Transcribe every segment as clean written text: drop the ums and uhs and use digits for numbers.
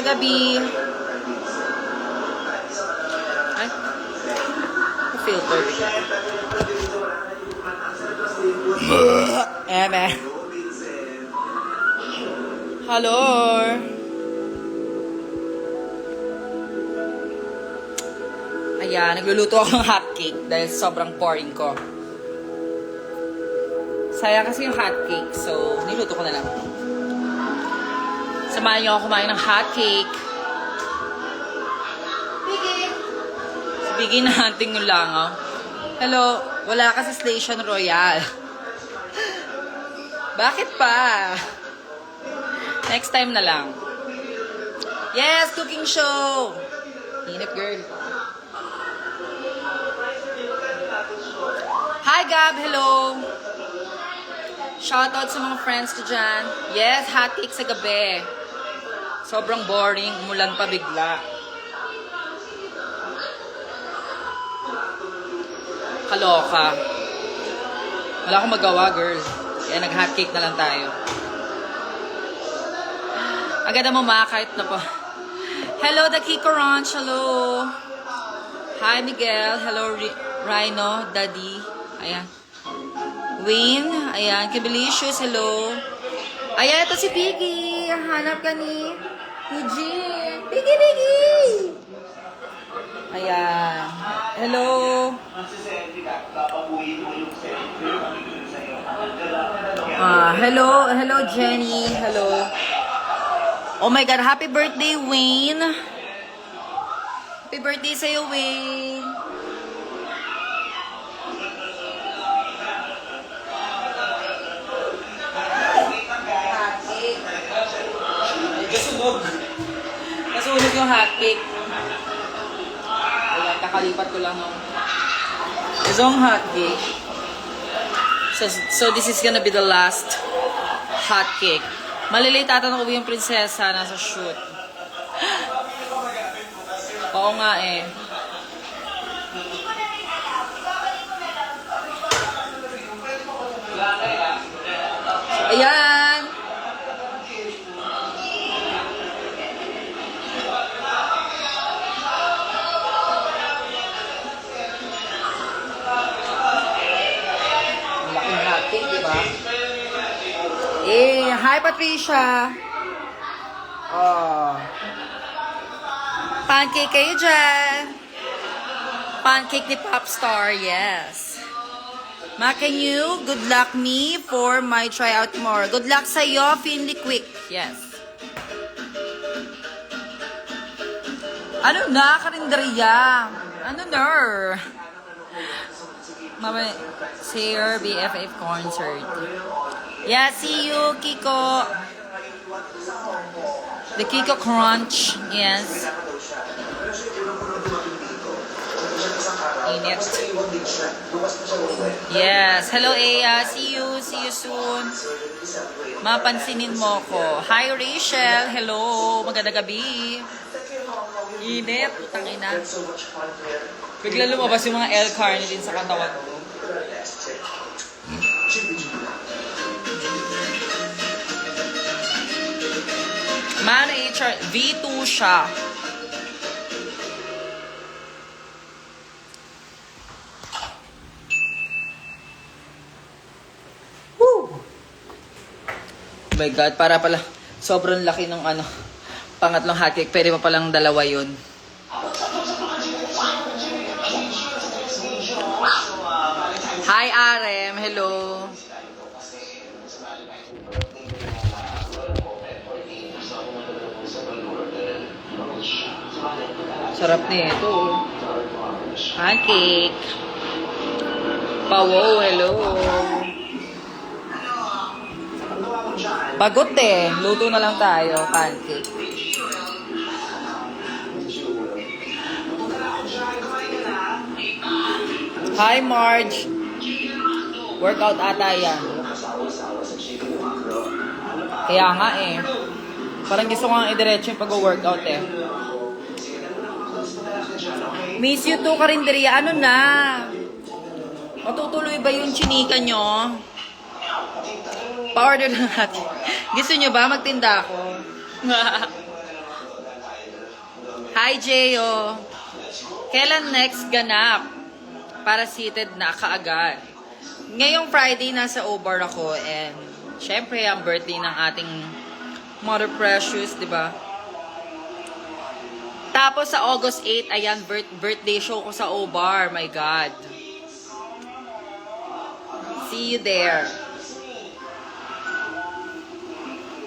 Magandang gabi. Ay, filter. Eme. Hello. Ayan, nagluluto ako ng hotcake dahil sobrang boring ko. Sayang kasi yung hotcake, so niluto ko na lang. Samahan niyo ako kumain ng hotcake. Biggie! Si Biggie na hunting yung langaw. Hello, wala ka sa Station Royal. Bakit pa? Next time na lang. Yes, cooking show! Init, girl. Hi, Gab! Hello! Shoutout sa mga friends ko dyan. Yes, hotcake sa gabi. Sobrang boring. Umulan pa bigla. Kaloka. Wala akong magawa, girl. Kaya nag-hotcake na lang tayo. Agad na kahit na po. Hello, the Kiko Ranch. Hello. Hi, Miguel. Hello, Rhino, Daddy. Ayan. Wayne. Ayan. Kibilicious. Hello. Ayan, ito si Piggy. Hanap ka ni Eugene. Piggy, Piggy! Ayan. Hello. Hello, Jenny. Hello. Oh my God, happy birthday, Wayne. Happy birthday sa'yo, Wayne. Nasunog yung hotcake. Ayan, kakalipat ko lang. It's on hotcake. So this is gonna be the last hotcake. Malilate ata na uwi yung prinsesa. Nasa shoot. Oo nga eh. So, ayan. Malaking hotcake, diba? Eh, hi Patricia. Oh. Pancake kayo dyan. Pancake ni Popstar, yes. Makenyu, good luck me for my tryout tomorrow. Good luck sa'yo, Finley Quick. Yes. Ano na, karinderya? Ano na? Mama, Sayer BFF concert. Yeah, see you, Kiko. The Kiko Crunch, yes. Init. Yes. Hello, Ea. See you soon. Mapansinin mo ko. Hi, Rachel. Hello. Magandang gabi. Init. Putang ina. Bigla lumabas yung mga L-carnitine sa katawan ko. Man, HR, V2 siya. Woo! Oh my God, para pala sobrang laki ng pangatlong hotcake. Pwede pa palang dalawa yun. Hi, Arem. Hello. Sarap nito. Pancake. Pawo, hello. Bagot eh. Luto na lang tayo. Pancake. Hi, Marge. Workout ata yan. Kaya nga eh. Parang gusto ko nga idiretso yung pag-workout eh. Miss you too, karinderya. Ano na? Matutuloy ba yung chinika nyo? Pa-order na natin. Gusto nyo ba? Magtinda ako. Hi, Jeyo. Kailan next ganap? Para seated na kaagad. Ngayong Friday, nasa Obar ako. And, syempre, ang birthday ng ating Mother Precious, di ba? Tapos sa August 8, ayan, birthday show ko sa Obar. My God. See you there.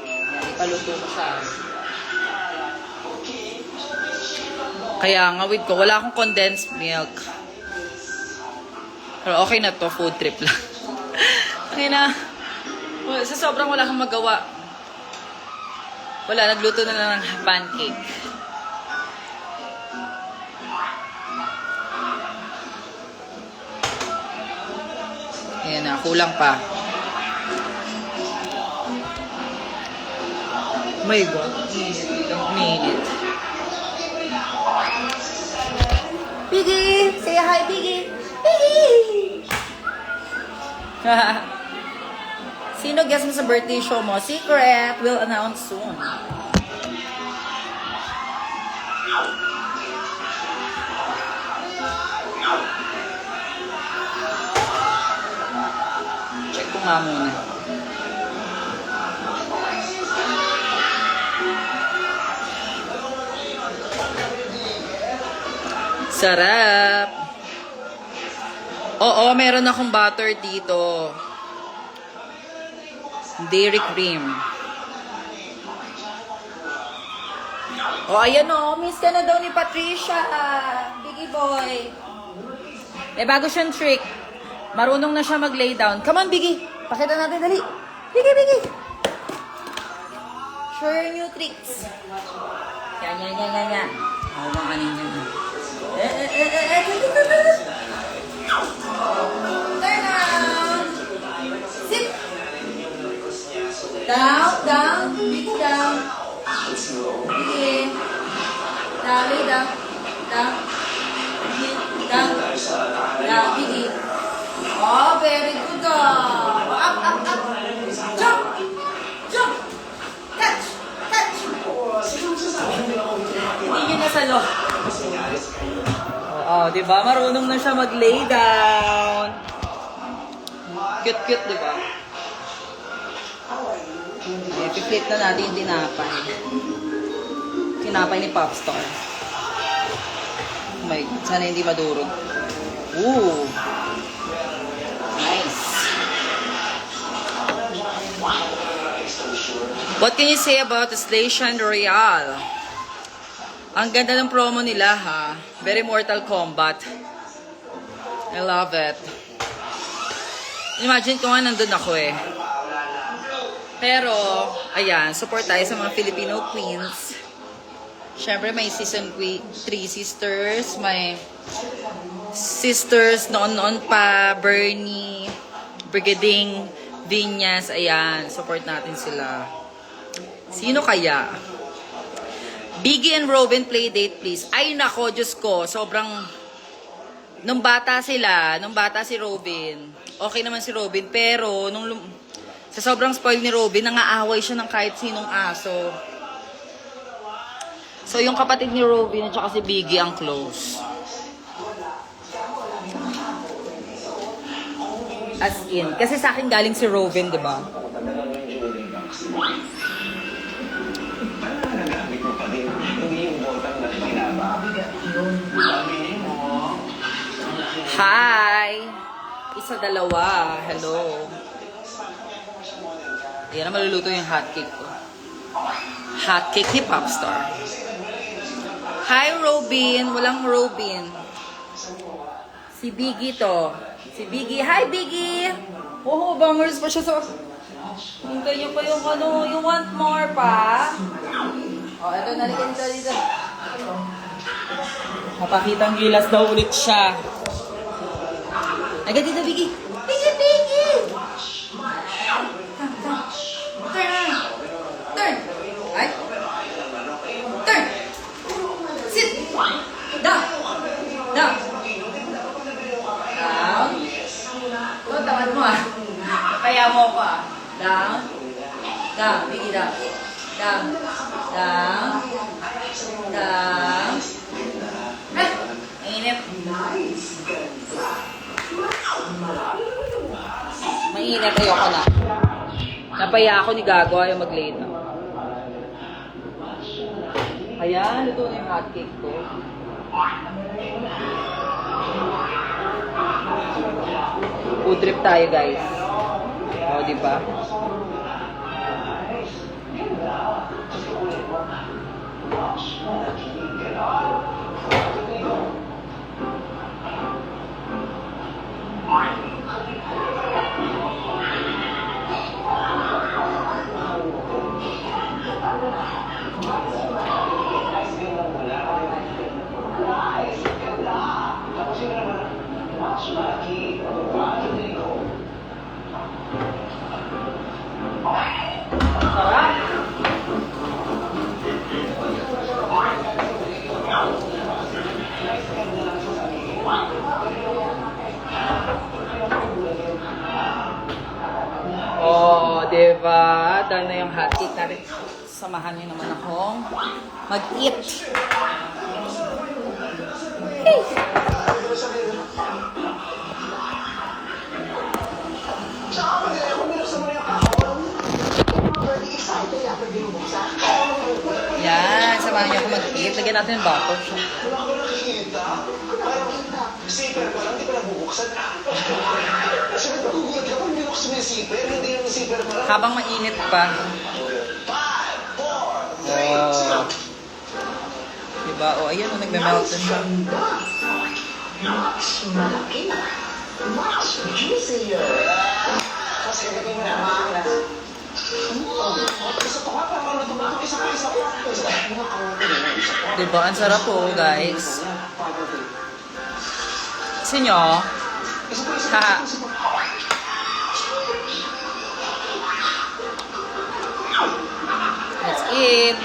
Yan, ipaluto ko siya. Kaya nga, wait ko, wala akong condensed milk. Pero okay na to, food trip lang. Okay na. Sa sobrang wala akong magawa. Wala, nagluto na lang ng pancake. Ayan na, kulang pa. My God, minute. Biggie! Say hi, Biggie! Biggie! Sino guest mo sa birthday show mo? Secret! We'll announce soon. Check ko nga muna. Sarap! Oo, meron akong butter dito. Dairy cream. O, ayan o. Miss ka na daw ni Patricia. Biggie boy. May bago siyang trick. Marunong na siya mag-lay down. Come on, Biggie. Pakita natin, dali. Biggie, Biggie. Share new tricks. Yan. Ako mga kanin yun. Turn around. Sit. Down. Biggie down. Biggie. Down. Down, Biggie. Oh, very good. Up. Jump. Catch. Hindi nyo nasalo. Oo, diba? Marunong na siya mag-lay down. Cute, diba? I-flip na natin yung tinapay. Tinapay ni Popstar. Oh my God, sana hindi madurog. Ooh. Nice. What can you say about the Station Royale? Ang ganda ng promo nila, ha? Very Mortal Kombat. I love it. Imagine ko nga nandun ako eh. Pero, ayan, support tayo sa mga Filipino queens. Siyempre, may season 3 sisters. May sisters noon pa. Bernie, Brigading, Vinyas. Ayan, support natin sila. Sino kaya? Biggie and Robin play date, please. Ay, nako, Diyos ko. Sobrang... Nung bata si Robin, okay naman si Robin. Pero, sa sobrang spoil ni Robin, nangaaway siya ng kahit sinong aso. So, yung kapatid ni Robin at saka si Biggie ang close. As in. Kasi sa akin galing si Robin, di ba? Hi! Isa, dalawa. Hello. Ayan na, maluluto yung hotcake ko. Hotcake ni Popstar. Hi, Robin. Walang Robin. Si Biggie to. Si Biggie. Hi, Biggie! Oh, bangers pa siya sa... Hintay niyo pa yung ano, you want more pa? Oh, eto, nalikan dito. Mapakitang gilas daw ulit siya. Agad dito, Biggie. Biggie! Turn. Ay. Turn. Sit. Down. Ito, tamad mo ah. Kaya mo ko ah. Down. Biggie, down. Na... Mainit. Mainit, ayoko na. Napaya ako ni Gago, ayaw mag-late na. Ayan, luto na yung hotcake ko. Food trip tayo, guys. O, diba? Oh, diba? Dahil na yung hotcake natin. Samahan niyo naman akong mag-eat. Hey! Yan, samahan niyo ako mag-eat. Lagyan natin yung bottle. Zipper pa lang, di pa nabubuksan. Kasi nagugulat ka pag binuksan mo yung zipper, hindi yung zipper pa lang. Habang mainit pa. 5, 4, 3, 2. Diba? O, ayan, nagme-melt na siya. Mas malaki na. Mas juicier. Kasi hindi mo na maangas. Isa pa ka, parang natumatok. Isa pa. Diba? Ang sarap po, guys. Gusto nyo? Haha. Let's eat.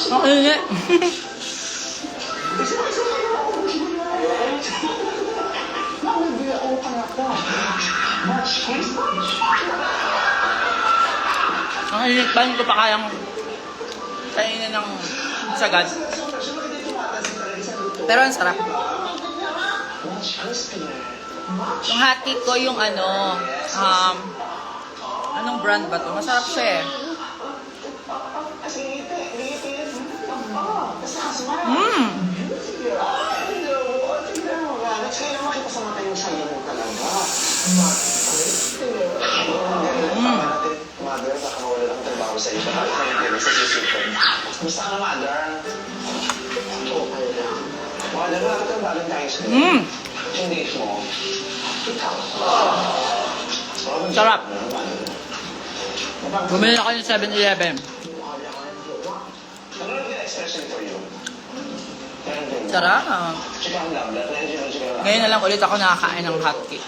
Ang init. Ang init pa, hindi ko pa kayang kainin ng sagad. Pero ang sarap. Yung hotcake ko, yung anong brand ba to? Masarap siya eh. Mother, baka mawala lang trabaho sa iba. Sa sisipin. Basta ka na, Mother. Okay lang. Mother, wala ka Valentine's Day. Yung date mo. Ikaw. Sarap. Bumili ako ng 7-Eleven. Ano yung expression for you? Sarap. Chika ang lambda. Ngayon na lang ulit ako nakakain ng hotcake.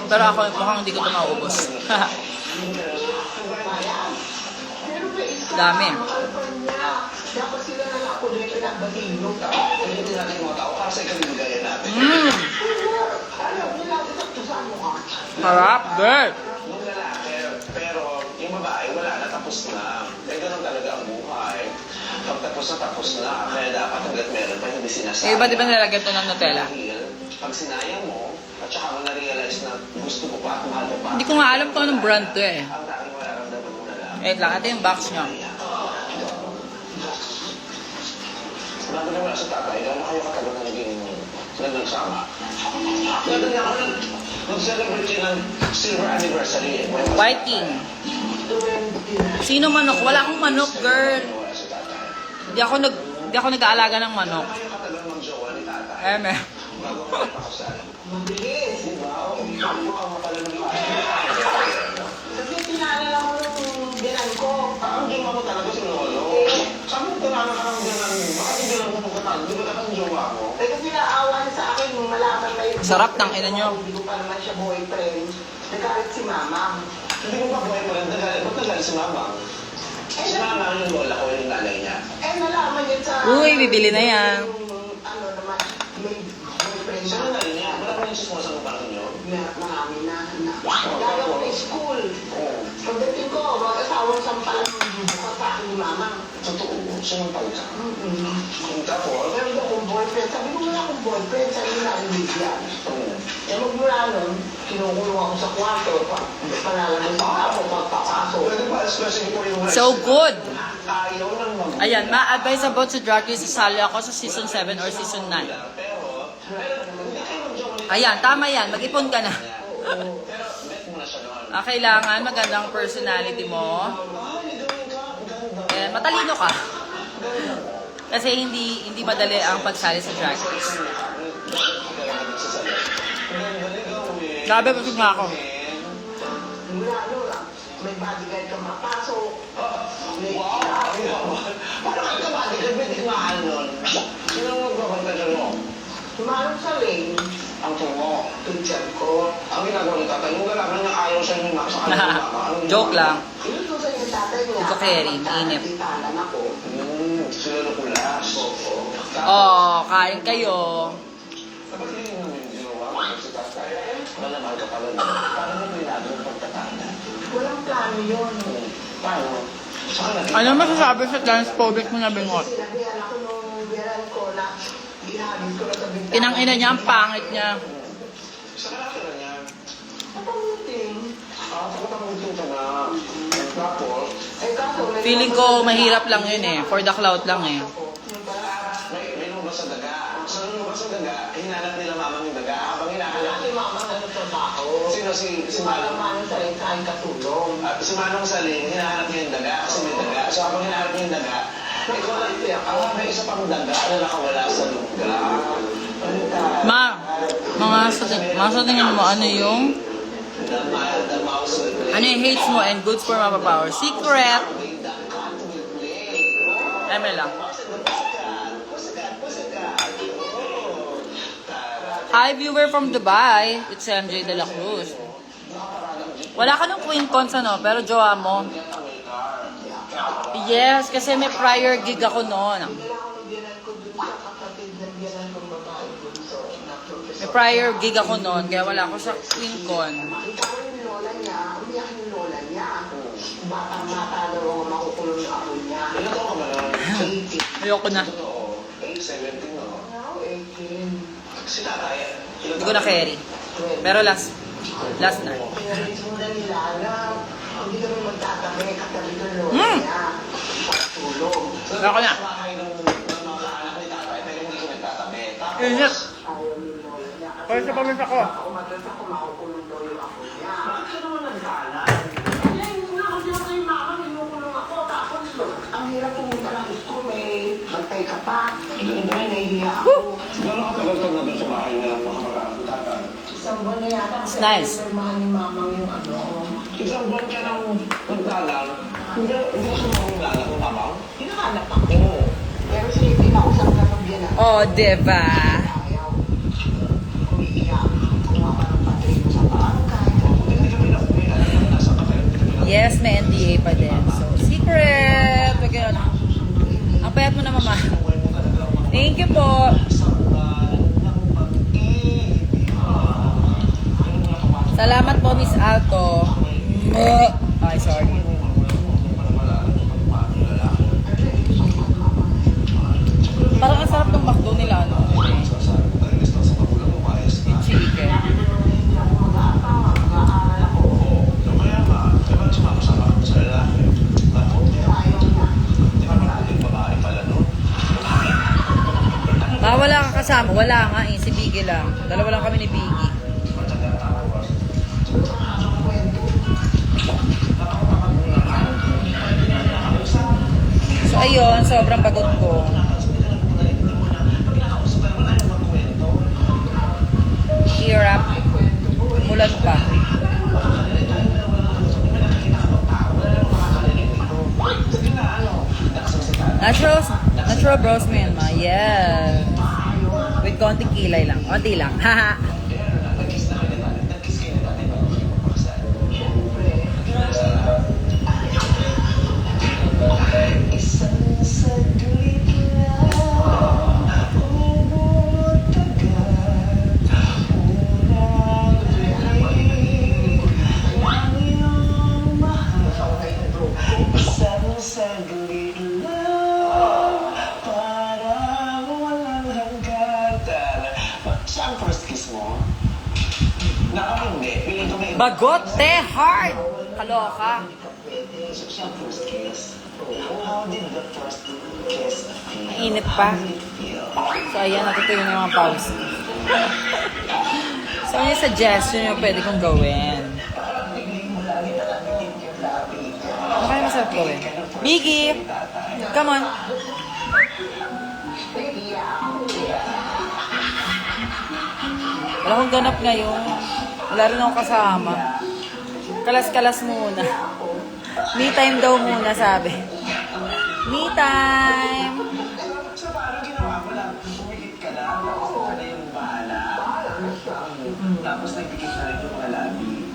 Pero ako mukhang hindi ko ito maubos. Dami. Dapat sila na ako dito na batilog. Hindi natin mga tao para sa ikalimugayan natin. Alam nila, ito sa ano ka? Sarap, girl. Yung lalaki, pero yung babae, wala na, tapos na. Eh, ganun talaga ang buhay. Pag tapos na. Kaya dapat hanggat meron pa, hindi sinasabi. Eh, iba di ba nilagyan ito ng Nutella? Pag sinayang mo, at saka mo na-realize na gusto mo pa, mahal mo pa. Hindi ko nga alam kung anong brand to eh. Ang tanging mararamdaman mo na lang. Eh, lang. Ito yung box niya. Bago na wala sa tatay, gano'n kayo katagal na naging nagsama? Gano'n niya ako nag-celebrate yun ng silver anniversary. Whiting. Sino manok? Wala akong manok, girl. Wala sa tatay. Hindi ako nag-aalaga ng manok. Kayo katagal mag-jowa ni tatay. Eh, me. Bago ka pakasal. Mabilis, di ba? O, mukha mo pala ng kasi pinaalala ko nung binan ko. Ang jowa mo talaga si Lolo. Saan mo tinanong ka ng binan mo? Bakit hindi lang mo pagkatan? Di ba ang jowa mo? Eh, kasi naawa niya sa akin nung malaman na yun. Sarap ng ina nyo. Hindi ko pa naman siya boyfriend. Nagalit si Mama. Hindi ko pa boyfriend. Ba't nagalit si Mama? Sumama yung lola ko, yung nanay niya. Nalaman niya sa... Uy, bibili na yan. Ano naman, may friend siya. Saan na rin niya? Wala pa yung sismosa ng parang niyo? Marami na. Dahil ako na school. Pagdating ko, mag-asawang sampalan bukas sa akin ni mama. Totoo, sinampal ka. Tapos, meron akong boyfriend. Sabi ko, wala akong boyfriend. Sabi ko, nakibigyan. Eh, magmula nun, kinukulong ako sa kwarto. Palalabas ako, pagpapasok. Pwede ba, especially po yung... So good! Ayaw ng mga... Ayan, ma-advise about sa Drag Race, sasali ako sa season 7 or season 9. Ayan, tama yan. Mag-ipon ka na. Kailangan magandang personality mo. And matalino ka. Kasi hindi madali ang pagsali sa Drag Race. Grabe, busog nga ako. May bodyguard ka mapasok. Parang ka bodyguard, may mahal nun. Sino ang magpapantagal mo? Tumarang sa lane. Ang tungo. Pinsan ko. Ang ginagawa ng tatay mo, galaman niya ayaw sa inyo sa kanila. Joke lang. Inutusan yung tatay niya. Ito carry, mainip. Titalan ako. Sila na kulas. Oh, kain kayo. Kapag hindi mo yung ginawa sa tatay, malamang ka pala na. Parang may pinado ng pagtatanda. Walang plano yun. Paano? Ano masasabi sa transphobic mo na bingot? Sinabihan ako nung biyaran ko na ginamit ko na sa bintana. Pinang-ina niya, ang pangit niya. Sa kalakira niya. Patamuting. Patamuting ka na. Tapos, Feeling ko mahirap lang yun eh. For the clout lang eh. may lumabas sa daga. Sa lumabas sa daga, hinanap nila mamang yung daga. Habang hinahanap ni mamang ano trabaho. Sino si Manong? Manong Saling kain katulong. Si Manong Saling, hinahanap niya yung daga kasi may daga. So habang hinahanap niya yung daga, ikaw na ipiyak. May isa pang daga na nakawala sa lugar. Mga sa tingin mo, ano yung hates mo and goods for mapapower? Secret! Eme lang. Hi, viewer from Dubai. It's MJ De La Cruz. Wala ka nung Queen Cons, ano, pero jowa mo. Yes, kasi may prior gig ako noon. May prior gig ako noon, kaya wala ako sa Queen Con. Ayoko na. Hindi ko na carry. Pero last na. Ayoko na. Init. Kaya sa pamis ako. Ang hirap pumunta ng school, may bantay ka pa. Doon ba nahihiya ako? Gano'n katagal ka na doon sa bahay na lang makamaraan? Isang buwan na yata. It's nice. Mahal ni mamang yung ano. Isang buwan ka nang magdalang. Hindi ka sumangulala kung mamang? Hinahanap ako. Pero silipin ako sa ganong yan. Oh, diba? Ayaw. Umiiyak. Kuha ka ng patrin mo sa barangay. Hindi kami nasa patrin. Yes, may NDA pa din. So, secret! Wag yun. Ang payat mo na, mama. Thank you po. Salamat po, Miss Alto. Ay, sorry. Parang ang sarap ng McDo nila, ano? Yung chicken. Wala ka kasama. Wala nga eh. Si Biggie lang. Dalawa lang kami ni Biggie. So ayun, sobrang pagod ko. Hirap. Mulan pa. Natural bros mo yun, ma. Yeah. With konting kilay lang. Konti lang. Haha. Bagot, te, hard! Kaloka. How did the first kiss feel? Init pa. So, ayan, natutuyo na yung mga pause. So, ano yung suggestion yung pwede kong gawin? Ano kaya masarap gawin? Biggie! Come on! Wala akong ganap ngayon. Wala rin akong kasama. Kalas-kalas muna. Me time daw muna, sabi. Me time! So, paano ginawa mo lang? Pumikit ka lang, tapos ito na yung bahala. Tapos nagpikit na rin yung mga labi.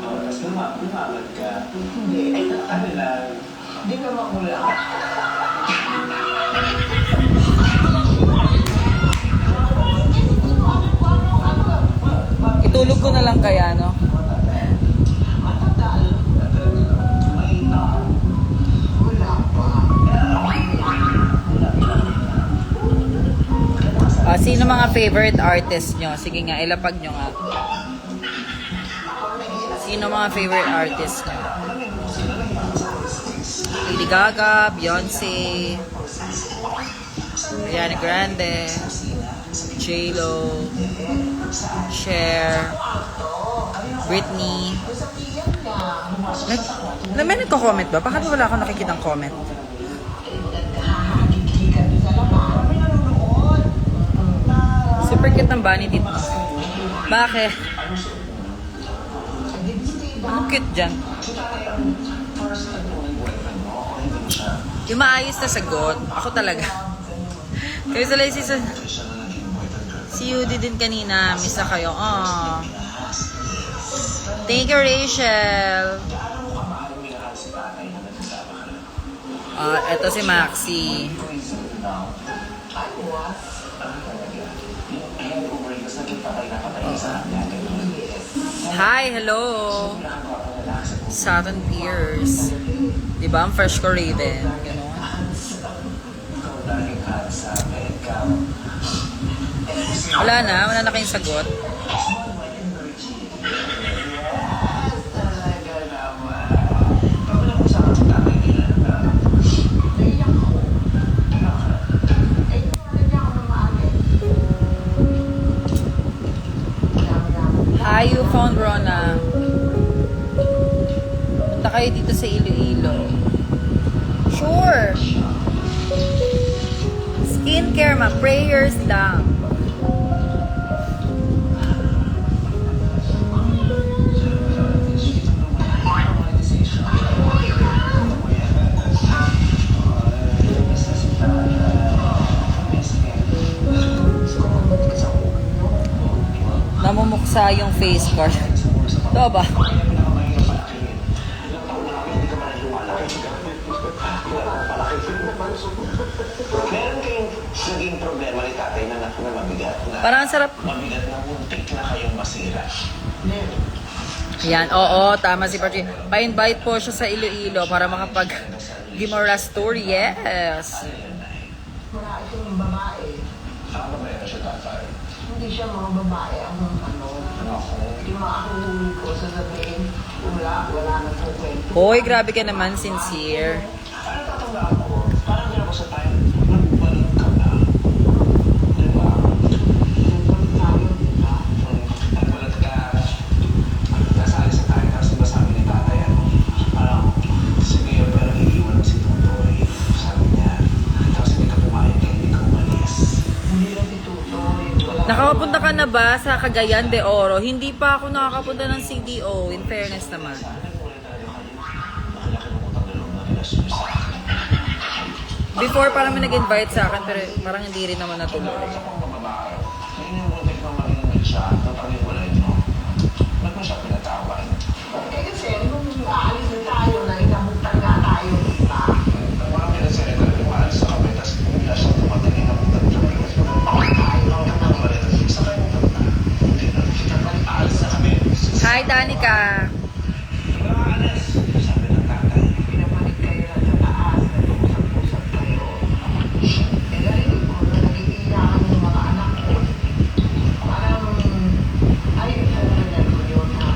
Tapos lumamad ka. Hindi, ano lang. Hindi ka makula. Itulog ko na lang kaya, no? Sino mga favorite artist nyo? Sige nga, ilapag nyo nga. Sino mga favorite artist nyo? Lady Gaga, Beyonce, Ariana Grande, J-Lo, Cher, Britney. May nagko-comment ba? Bakit wala akong nakikitang comment? Super cute ng bunny dito. Bakit? Anong cute dyan? Yung maayos na sagot, ako talaga. Kaya sa lazy sa... Si Yudi din kanina, miss na kayo. Aww. Thank you, Rachel. Eto si Maxi. Hi, hello. Saturn Pierce. Diba? Ang fresh ko Raven. Ganon. Wala na kayong sagot. Hi, you found Rona. Punta kayo dito sa Iloilo. Sure. Skincare, prayers lang. Namumuksa yung face card. Ito ba? Meron kayong naging problema ni tatay na mabigat na... Parang ang sarap. Mabigat na muntik na kayong masira. Yan, oo, tama si Patrick. Pa-invite po siya sa Iloilo para makapag Gimora story. Yes. Wala itong babae. Ano ba yan siya tatay? Hindi siya mga babae ang hindi makakahuli ko sasabihin, wala na po kwento. Hoy, grabe ka naman, sincere. Ano tatandaan ko? Parang gano'n ko sa tayo, nagbalik ka na. Diba? Nagbalik ka, nasali sa tayo, tapos diba sabi ni tatay, parang, sige, pero iiwan mo si Tutoy. Sabi niya, tapos hindi ka pumayag, hindi ka umalis. Hindi lang si Tutoy. Nakapunta ka na ba sa Cagayan de Oro? Hindi pa ako nakakapunta ng CDO, in fairness naman. Before parang may nag-invite sa akin, pero parang hindi rin naman natuloy. Eh kasi, nung aalis na tayo na inabutan nga tayo, diba? Hi, Danica! Pinabalik kayo lang sa taas, nag-usap-usap kayo. Eh, narinig ko na nag-iiyakan yung mga anak ko. Parang, ay, ano na yun ha?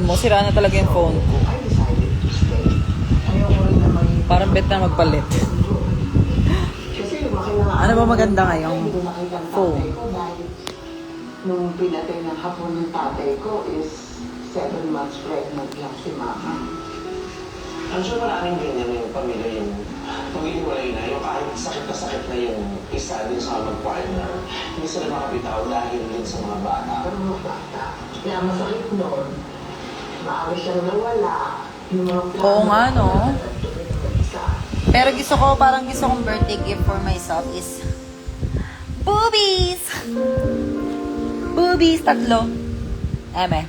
mo, sira na talaga yung phone ko. I decided to stay. Ayoko rin na may... Parang bet na magpalit. Kasi lumaki na nga Ano ba ako. maganda ngayong Hindi ko nakita ang phone? tatay ko dahil nung pinatay ng hapon ng tatay ko is 7 months pregnant lang si mama. I'm sure maraming ganyan yung pamilya yung pag-iwalay na, yung kahit sakit na sakit na yung isa din sa mag-partner, hindi sila makapitaw dahil din sa mga bata. Pero mga bata, kaya masakit noon, maaari siyang nawala, yung mga plano. Oo nga, no? Isa. Pero parang gusto kong birthday gift for myself is boobies! Boobies, 3. Eme.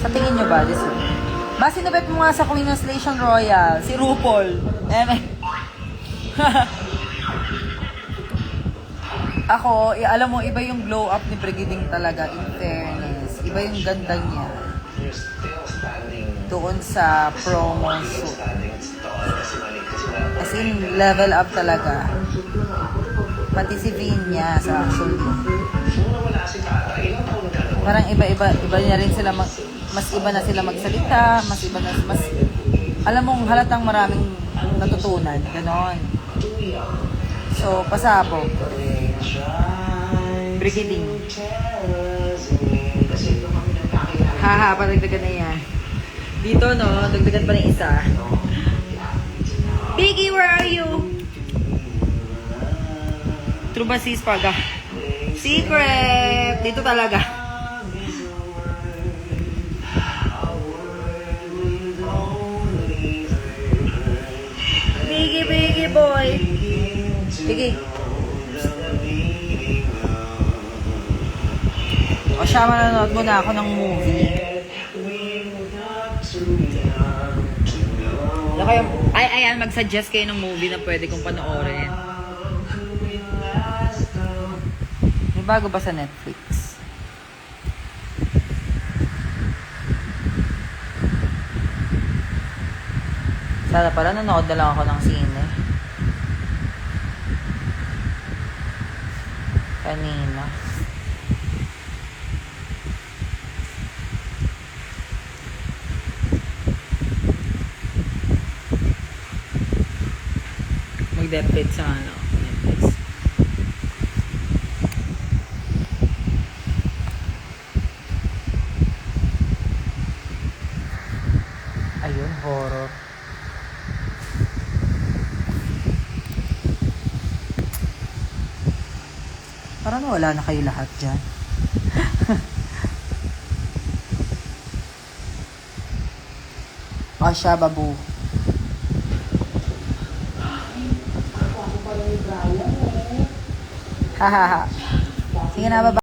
Sa tingin nyo ba, this one? Ba, sinabit mo nga sa Queen of Slation Royal, si RuPaul. Eme. Ako, alam mo, iba yung glow up ni Brigiding talaga, in fairness. Iba yung ganda niya. You're still standing. Doon sa promo Still shoot. standing tall kasi mali kasi wala. As in, level up talaga. Pati si Vin niya sa actually. Nung nawala si tata, ilang taon ka naman? Parang iba na rin sila, mas iba na sila magsalita, mas iba na, alam mong halatang maraming natutunan, ganon. So, pasabog. Brigiding. Haha, padagdagan na yan. Dito, no, dagdagan pa ng isa. Biggie, where are you? True ba sis Paga? Secret! Dito talaga. Biggie boy. Biggie. O siya, manonood muna ako ng movie. Ayan, mag-suggest kayo ng movie na pwede kong panoorin. May bago ba sa Netflix? Sana pala nanood na lang ako ng sine. Kanina. Mag-debit sa Netflix. Ayun, horror. Parang wala na kayo lahat dyan. O siya, babu. Hahaha. Sige na, baba.